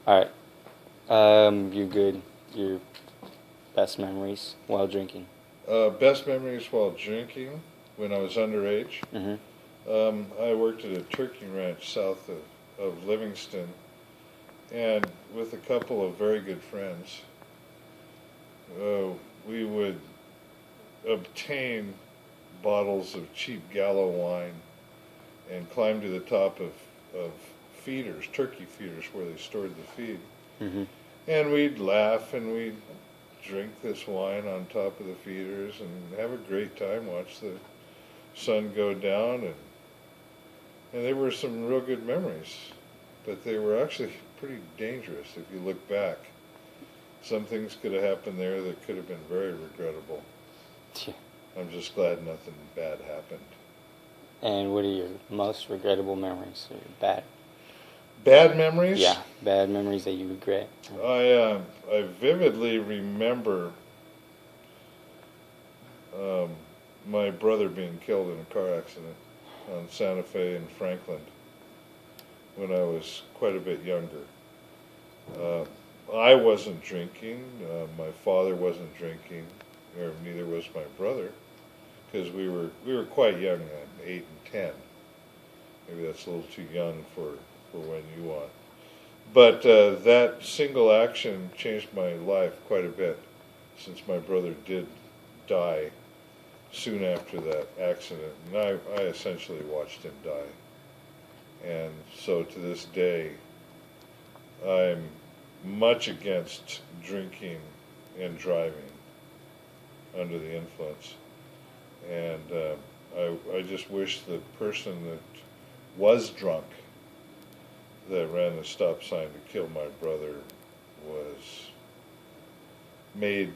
All right. You're good. Your best memories while drinking. Best memories while drinking when I was underage. Mm-hmm. I worked at a turkey ranch south of Livingston, and with a couple of very good friends, we would obtain bottles of cheap Gallo wine and climb to the top of feeders, turkey feeders, where they stored the feed. Mm-hmm. And we'd laugh and we'd drink this wine on top of the feeders and have a great time, watch the sun go down, and they were some real good memories. But they were actually pretty dangerous if you look back. Some things could have happened there that could have been very regrettable. Yeah. I'm just glad nothing bad happened. And what are your most regrettable memories? Or bad? Bad memories? Yeah, bad memories that you regret. I vividly remember my brother being killed in a car accident on Santa Fe and Franklin when I was quite a bit younger. I wasn't drinking. My father wasn't drinking, or neither was my brother, because we were quite young then, 8 and 10. Maybe that's a little too young for when you want. But that single action changed my life quite a bit, since my brother did die soon after that accident, and I essentially watched him die. And so to this day, I'm much against drinking and driving under the influence. And I just wish the person that was drunk that ran the stop sign to kill my brother was made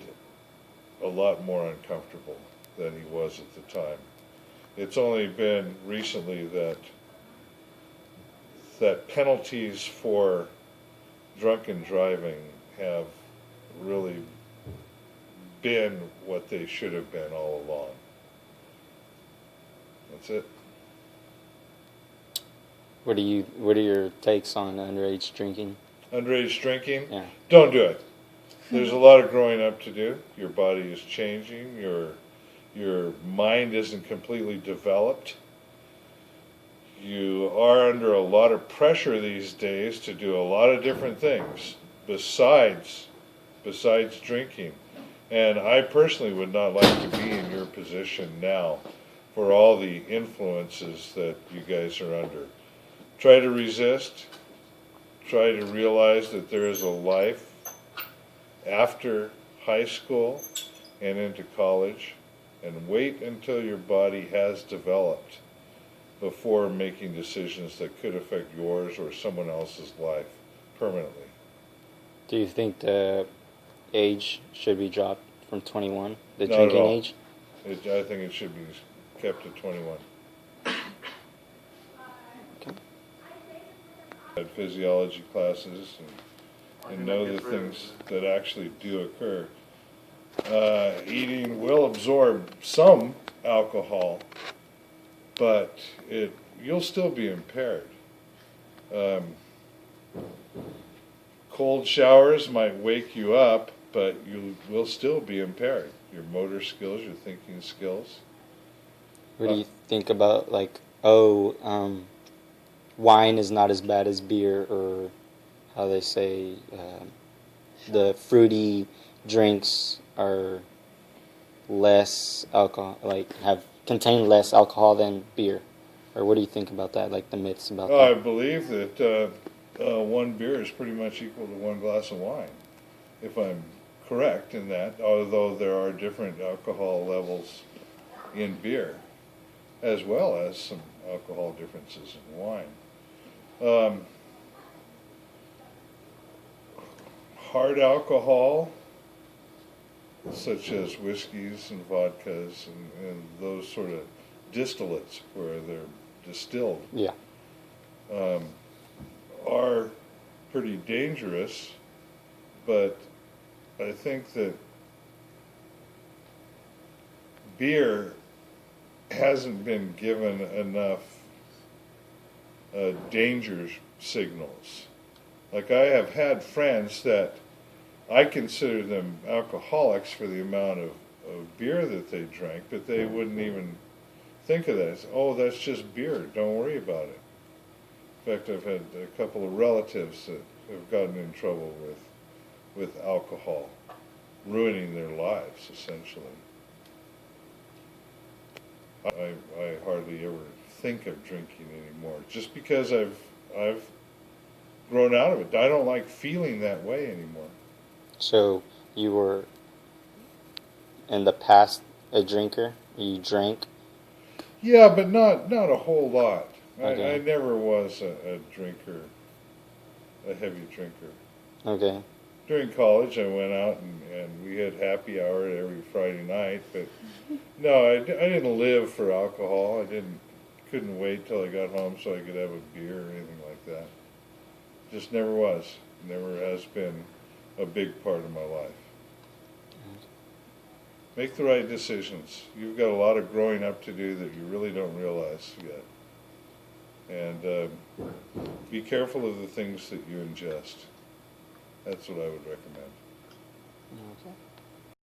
a lot more uncomfortable than he was at the time. It's only been recently that penalties for drunken driving have really been what they should have been all along. That's it. What are your takes on underage drinking? Underage drinking? Yeah. Don't do it. There's a lot of growing up to do. Your body is changing. Your mind isn't completely developed. You are under a lot of pressure these days to do a lot of different things besides drinking. And I personally would not like to be in your position now for all the influences that you guys are under. Try to resist. Try to realize that there is a life after high school and into college, and wait until your body has developed before making decisions that could affect yours or someone else's life permanently. Do you think the age should be dropped from 21, the Not drinking at all. age? I think it should be kept at 21. Okay. Had physiology classes and know the things that actually do occur. Eating will absorb some alcohol, but you'll still be impaired. Cold showers might wake you up, but you will still be impaired. Your motor skills, your thinking skills. What do you think about, wine is not as bad as beer, or how they say the fruity drinks are less alcohol, contain less alcohol than beer? Or what do you think about that, the myths about that? I believe that one beer is pretty much equal to one glass of wine, if I'm correct in that, although there are different alcohol levels in beer, as well as some alcohol differences in wine. Hard alcohol, such as whiskeys and vodkas and those sort of distillates where they're distilled, Yeah. are pretty dangerous, but I think that beer hasn't been given enough danger signals Like I have had friends that I consider them alcoholics for the amount of beer that they drank, but they wouldn't even think of that. It's, oh, that's just beer. Don't worry about it. In fact, I've had a couple of relatives that have gotten in trouble with alcohol, ruining their lives, essentially. I hardly ever think of drinking anymore, just because I've grown out of it. I don't like feeling that way anymore. So you were in the past a drinker? You drank? Yeah, but not a whole lot. Okay. I never was a drinker, a heavy drinker. Okay. During college, I went out and we had happy hour every Friday night. But no, I didn't live for alcohol. Couldn't wait till I got home so I could have a beer or anything like that. Just never was. Never has been a big part of my life. Make the right decisions. You've got a lot of growing up to do that you really don't realize yet. And be careful of the things that you ingest. That's what I would recommend. Okay.